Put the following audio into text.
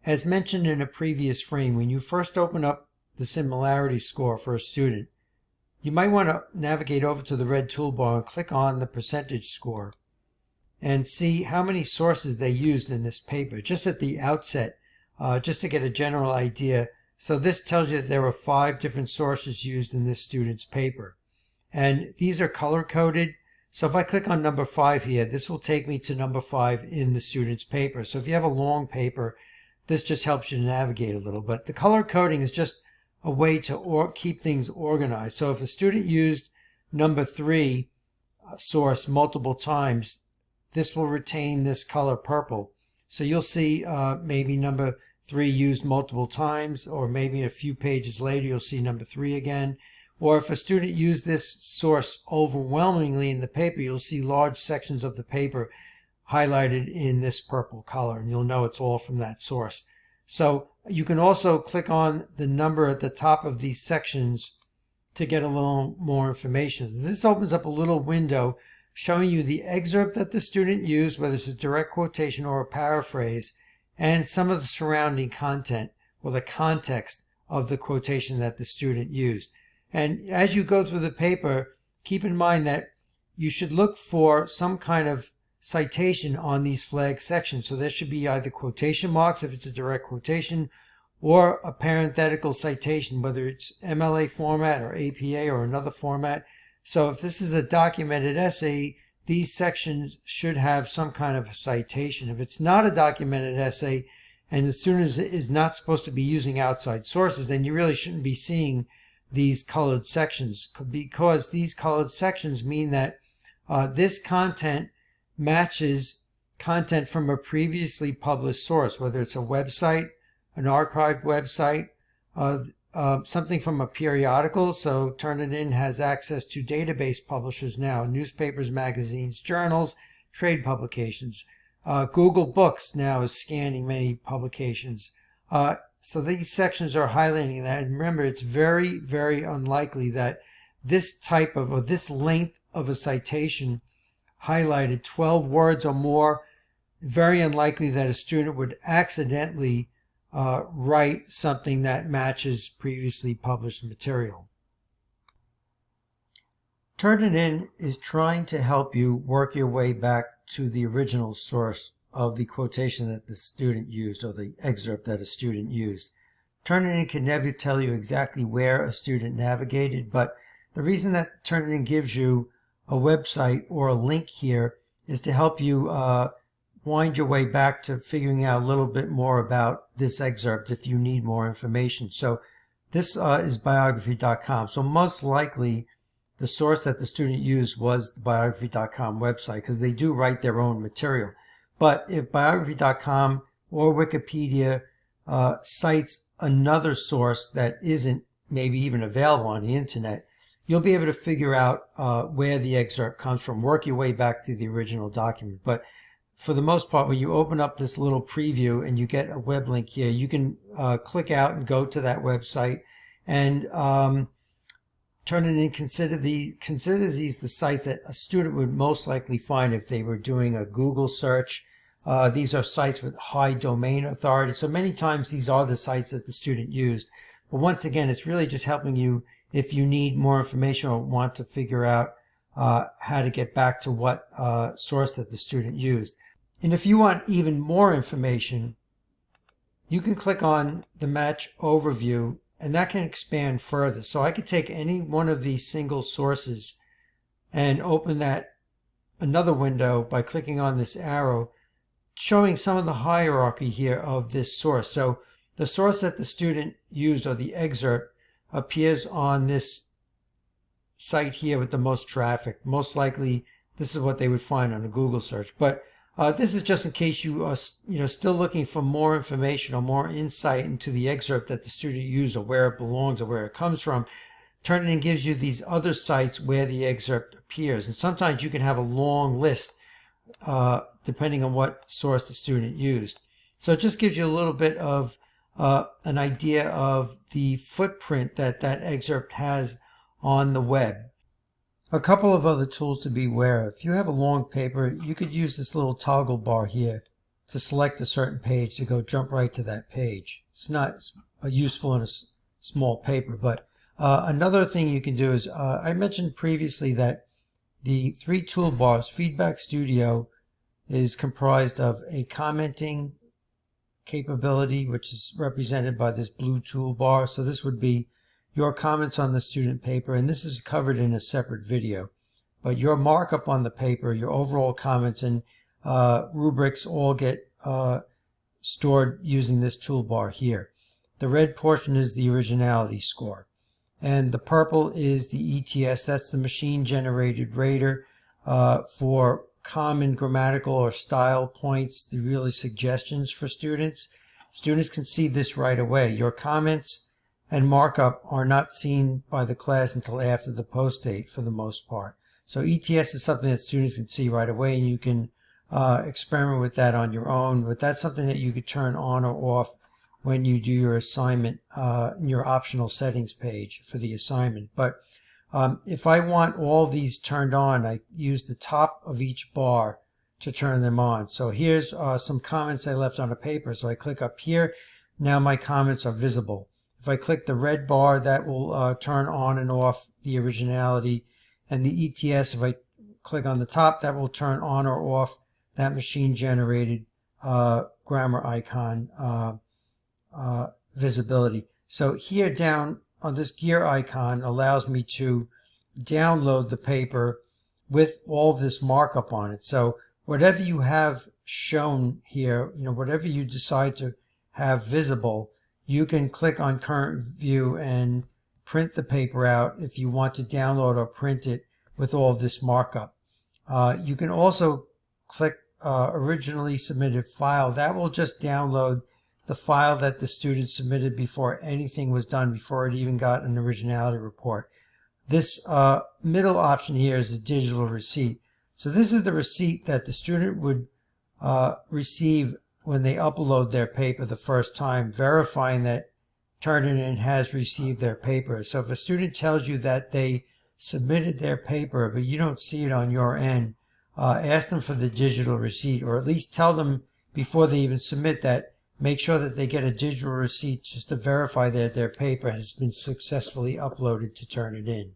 As mentioned in a previous frame, when you first open up the similarity score for a student, you might want to navigate over to the red toolbar and click on the percentage score and see how many sources they used in this paper, just at the outset, just to get a general idea. So this tells you that there were 5 different sources used in this student's paper. And these are color-coded. So if I click on number 5 here, this will take me to number 5 in the student's paper. So if you have a long paper, this just helps you to navigate a little. But the color coding is just a way to keep things organized. So if a student used number 3 source multiple times, this will retain this color purple. So you'll see maybe number 3 used multiple times, or maybe a few pages later you'll see number 3 again. Or if a student used this source overwhelmingly in the paper, you'll see large sections of the paper highlighted in this purple color, and you'll know it's all from that source. So you can also click on the number at the top of these sections to get a little more information. This opens up a little window showing you the excerpt that the student used, whether it's a direct quotation or a paraphrase, and some of the surrounding content or the context of the quotation that the student used. And as you go through the paper, keep in mind that you should look for some kind of citation on these flag sections. So there should be either quotation marks if it's a direct quotation, or a parenthetical citation, whether it's MLA format or APA or another format. So if this is a documented essay, these sections should have some kind of citation. If it's not a documented essay and the student is not supposed to be using outside sources, then you really shouldn't be seeing these colored sections, because these colored sections mean that this content matches content from a previously published source, whether it's a website, an archived website, something from a periodical. So Turnitin has access to database publishers now, newspapers, magazines, journals, trade publications. Google Books now is scanning many publications. So these sections are highlighting that. And remember, it's very, very unlikely that this type of, or this length of a citation highlighted 12 words or more, very unlikely that a student would accidentally write something that matches previously published material. Turnitin is trying to help you work your way back to the original source of the quotation that the student used, or the excerpt that a student used. Turnitin can never tell you exactly where a student navigated, but the reason that Turnitin gives you a website or a link here is to help you wind your way back to figuring out a little bit more about this excerpt if you need more information. So this is biography.com. So most likely the source that the student used was the biography.com website, because they do write their own material. But if biography.com or Wikipedia cites another source that isn't maybe even available on the internet, you'll be able to figure out where the excerpt comes from, work your way back to the original document. But for the most part, when you open up this little preview and you get a web link here, you can click out and go to that website, and Turnitin considers these the sites that a student would most likely find if they were doing a Google search. These are sites with high domain authority. So many times these are the sites that the student used. But once again, it's really just helping you if you need more information or want to figure out how to get back to what source that the student used. And if you want even more information, you can click on the match overview, and that can expand further. So I could take any one of these single sources and open that another window by clicking on this arrow, showing some of the hierarchy here of this source. So the source that the student used, or the excerpt, appears on this site here with the most traffic. Most likely this is what they would find on a Google search. But this is just in case you are still looking for more information or more insight into the excerpt that the student used, or where it belongs or where it comes from. Turnitin gives you these other sites where the excerpt appears. And sometimes you can have a long list depending on what source the student used. So it just gives you a little bit of an idea of the footprint that that excerpt has on the web. A couple of other tools to be aware of. If you have a long paper, you could use this little toggle bar here to select a certain page to jump right to that page. It's not useful in a small paper, but another thing you can do is, I mentioned previously that the 3 toolbars, Feedback Studio, is comprised of a commenting capability, which is represented by this blue toolbar. So this would be your comments on the student paper, and this is covered in a separate video. But your markup on the paper, your overall comments, and rubrics all get stored using this toolbar here. The red portion is the Originality score. And the purple is the ETS, that's the machine-generated rater for common grammatical or style points, the really suggestions for students. Students can see this right away. Your comments and markup are not seen by the class until after the post date for the most part. So ETS is something that students can see right away, and you can experiment with that on your own, but that's something that you could turn on or off when you do your assignment in your optional settings page for the assignment. But if I want all these turned on, I use the top of each bar to turn them on. So here's some comments I left on a paper. So I click up here. Now my comments are visible. If I click the red bar, that will turn on and off the Originality. And the ETS, if I click on the top, that will turn on or off that machine-generated grammar icon visibility. So here down on this gear icon allows me to download the paper with all this markup on it. So whatever you have shown here, whatever you decide to have visible, you can click on current view and print the paper out if you want to download or print it with all of this markup. You can also click originally submitted file. That will just download the file that the student submitted before anything was done, before it even got an Originality report. This middle option here is a digital receipt. So this is the receipt that the student would receive when they upload their paper the first time, verifying that Turnitin has received their paper. So if a student tells you that they submitted their paper but you don't see it on your end, ask them for the digital receipt, or at least tell them before they even submit that, make sure that they get a digital receipt just to verify that their paper has been successfully uploaded to Turnitin.